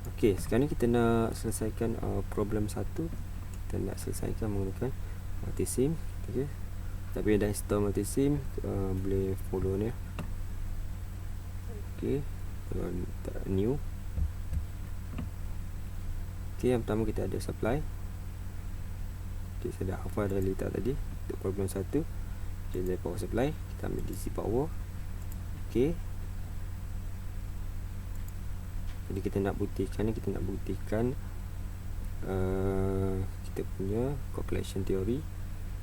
Okey, sekarang ni kita nak selesaikan problem 1. Kita nak selesaikan menggunakan multisim. Okey, tapi dah install multisim, boleh follow ni. Okey, kalau tak new. Okey, yang pertama kita ada supply. Okey, saya dah hafal dah letak tadi untuk problem 1. Jadi dari power supply kita ambil DC power. Okey, jadi kita nak buktikan ni, kita nak buktikan kita punya calculation theory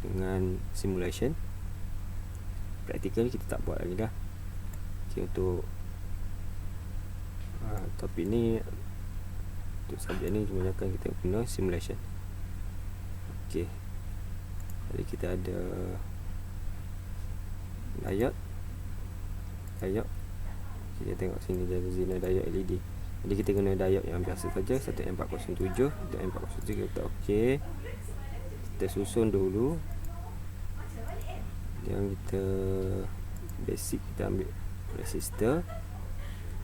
dengan simulation. Practical kita tak buat lagi dah. Okay, untuk topik ni, untuk subjek ni kebanyakan kita guna simulation. Okay, jadi kita ada diode. Kita tengok sini dia ada Zener diode LED. Jadi kita guna diode yang biasa saja, satu M407 dan M407 kita letak okey. Kita susun dulu. Yang kita basic, kita ambil resistor.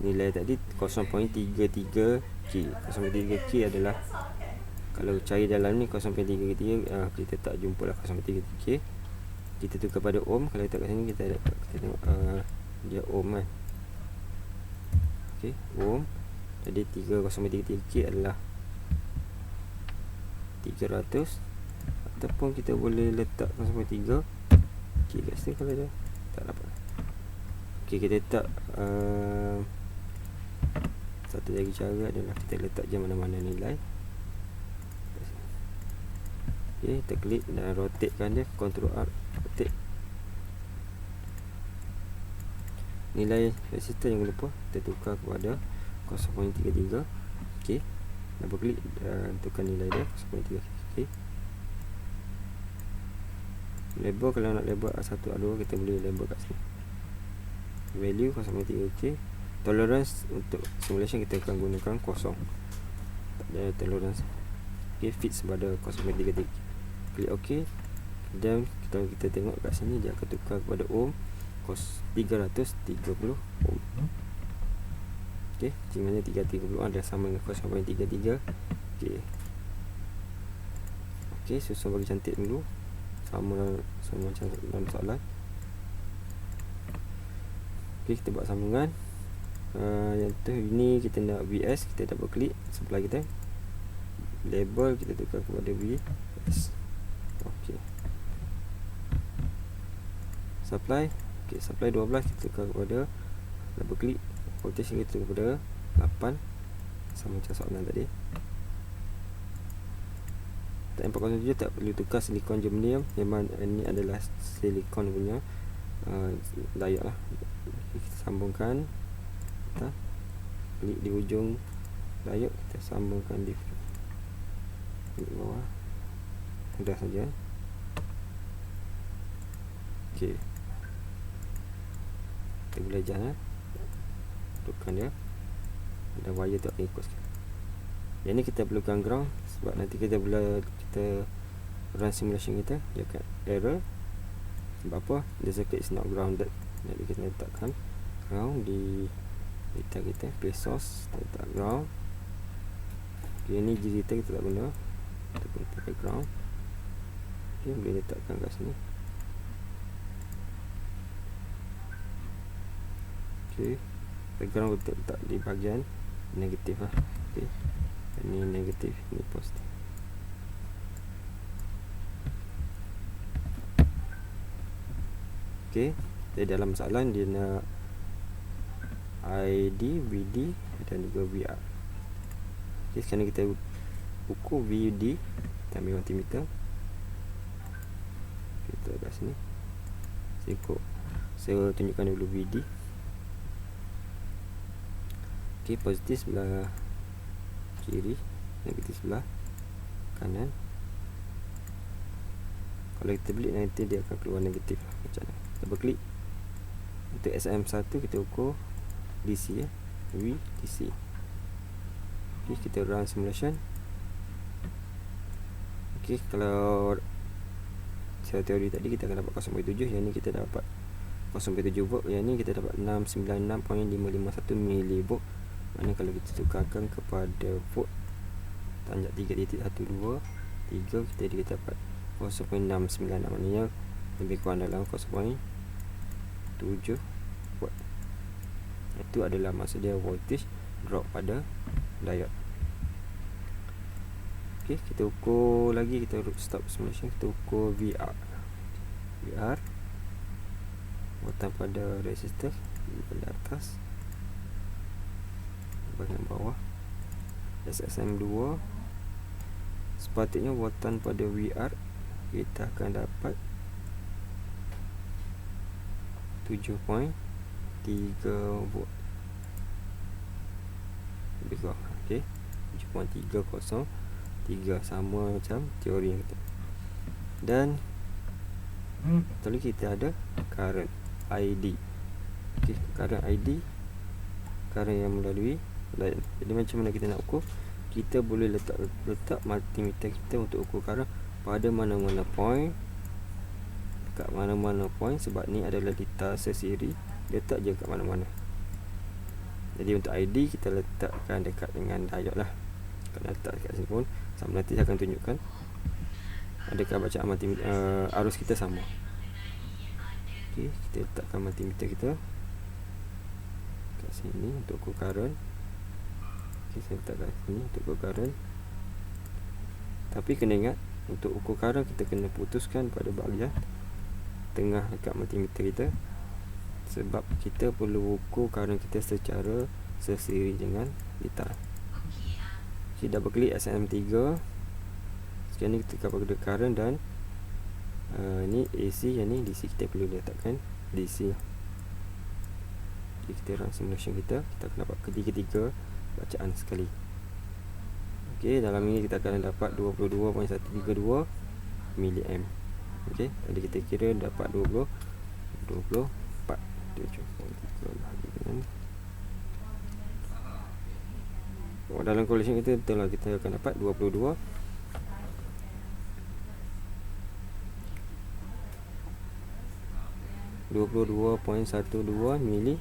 Nilai tadi 0.33 K. 0.33 K adalah, kalau cari dalam ni 0.33 kita tak jumpalah 0.33 K. Kita tukar pada ohm. Kalau letak kat sini kita tengok dia ohm kan. Okey, ohm. Jadi 0.33 K adalah 300, ataupun kita boleh letak 0.3 K kat sini kalau dia tak dapat. Okey, kita letak satu lagi cara adalah kita letak je mana-mana nilai. Okey, kita klik dan rotatekan dia, Ctrl R, rotate. Nilai resistor yang lupa kita tukar kepada 0.33. Okey, double klik dan tukar nilai dia 0.3. Okey, label, kalau nak label A1 A2 kita boleh label kat sini. Value 0.3 K. Tolerance untuk simulation kita akan gunakan kosong, tak ada tolerance. Okey, fix pada 0.33. Klik OK. Dan kita tengok kat sini dia akan tukar kepada ohm, 330 ohm. Okey, di mana 330 adalah sama dengan 0.33. Okey. Okey, susun bagi cantik dulu. Sama macam dalam soalan. Okey, kita buat sambungan. Yang tu ini kita nak VS, kita double klik supply kita. Label kita tukar kepada VS. Okey. Supply. Okey, supply 12 kita tukar kepada, double klik, voltage kita tukar kepada 8, sama macam soalan tadi. M407 tak perlu tukar silikon germanium, memang ini adalah silikon punya diode lah. Kita sambungkan, kita klik di ujung diode, kita sambungkan di bawah, mudah saja. Okey, kita boleh jalan, tukar dia, dan wire tu akan ikut sekali. Yang ni kita perlukan ground sebab nanti kita run simulation kita, dia akan error. Sebab apa? The circuit is not grounded. Jadi kita letakkan ground di data kita, play source, kita letak ground. Okay, ni digital kita tak guna, kita pun pakai ground. Okay, boleh letakkan kat sini. Okay, background kita letak di bahagian negatif lah. Okay, ini negatif, ini positif. Okey, jadi dalam soalan dia nak ID, VD dan juga VR. Okey, sekarang kita ukur VD, kita ambil multimeter. Kita kat sini. Saya tunjukkan dulu VD. Okey, positif sebelah kiri, negatif sebelah kanan. Kalau kita beli nanti dia akan keluar negatif macam ni. Double klik. Untuk SM1 kita ukur DC ya, V DC. Okey, kita run simulation. Okey, kalau secara teori tadi kita akan dapat 0.7, yang ni kita dapat 0.7 volt, yang ni kita dapat 696.551 mV Mana kalau kita tukarkan kepada volt tanjak 3.12 3, kita dapat 0.696, maknanya lebih kurang dalam 0.7 volt. Itu adalah maksud dia voltage drop pada diode. Okey, kita ukur lagi, kita stop simulation, kita ukur VR voltan pada resistor di atas, bahagian bawah SSM2. Sepatutnya voltan pada VR kita akan dapat 7.3 volt lebih kurang. Okey, 7.303, sama macam teori yang kita. Dan tadi kita ada current ID. Okey, current ID, current yang melalui line. Jadi macam mana kita nak ukur? Kita boleh letak multimeter kita untuk ukur current pada mana-mana point, kat mana-mana point, sebab ni adalah data sesiri, letak je kat mana-mana. Jadi untuk ID kita letakkan dekat dengan diode lah. Kalau letak dekat sini pun sama, nanti saya akan tunjukkan adakah bacaan multimeter arus kita sama. Okey, kita letakkan multimeter kita kat sini untuk ukur current. Okey, saya letak kat sini untuk ukur current. Tapi kena ingat, untuk ukur current kita kena putuskan pada bahagian tengah dekat multimeter kita, sebab kita perlu ukur current kita secara sesiri dengan gitar. Okey, double klik SMM3. Sekarang ni kita pada current dan ni AC, yang ni DC, kita perlu letakkan DC. Okey, kita run simulation kita akan dapat ketiga-tiga bacaan sekali. Okey, dalam ini kita akan dapat 22.132 mA. Okey, tadi kita kira dapat 24. Kita cuba bahagi dengan dalam calculation kita betul lah, kita akan dapat 22.132 mA.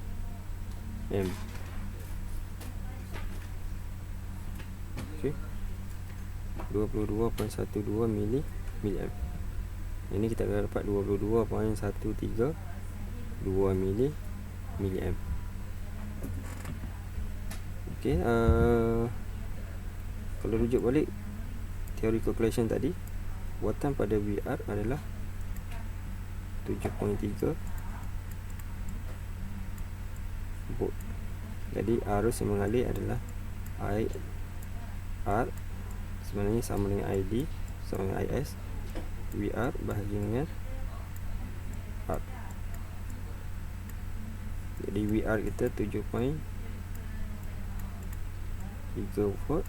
Okey, 22.12 mA. Ini kita akan dapat 22.132 mA. Okey, kalau rujuk balik teori calculation tadi, voltan pada VR adalah 7.3 volt. Jadi arus yang mengalir adalah IR, sebenarnya sama dengan ID, sama dengan IS. VR bahagi dengan R. Jadi VR kita 7.3 volt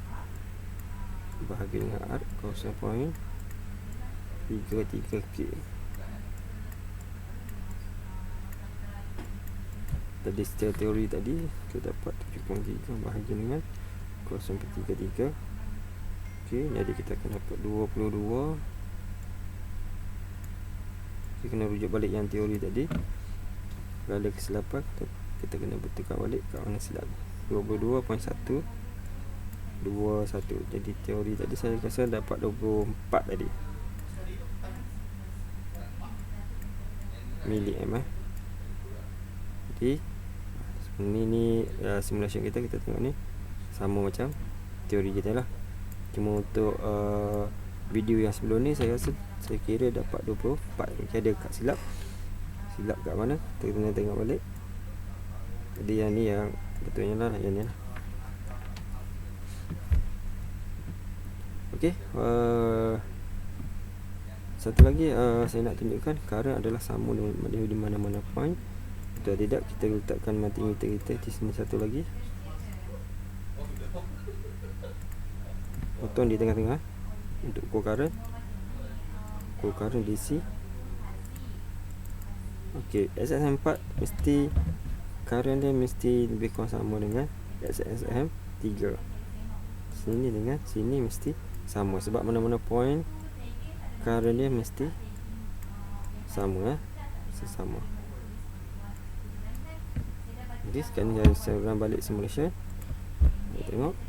bahagi dengan R 0.33K. Tadi secara teori tadi kita dapat 7.3 bahagi dengan 0.33. Okey, jadi kita akan dapat 22. Kita kena rujuk balik yang teori tadi. Kalau ada kesilapan, kita kena betulkan balik kat mana silap. 22.121. Jadi teori tadi saya rasa dapat 24 tadi mA. Jadi ni simulation kita tengok ni sama macam teori kita lah. Cuma untuk video yang sebelum ni saya rasa, saya kira dapat 24. Mungkin ada kat silap kat mana, kita kena tengok balik. Jadi yang ni yang betulnya lah, yang ni lah. Okey, satu lagi saya nak tunjukkan current adalah sama di mana-mana point. Atau tidak, kita letakkan multimeter kita di sini satu lagi, button di tengah-tengah untuk ukur current DC. Okey, SSM4 mesti current dia mesti lebih kurang sama dengan SSM3. Sini dengan sini mesti sama, sebab mana-mana point current dia mesti sama, sesama. Jadi sekarang saya run balik simulation. Tengok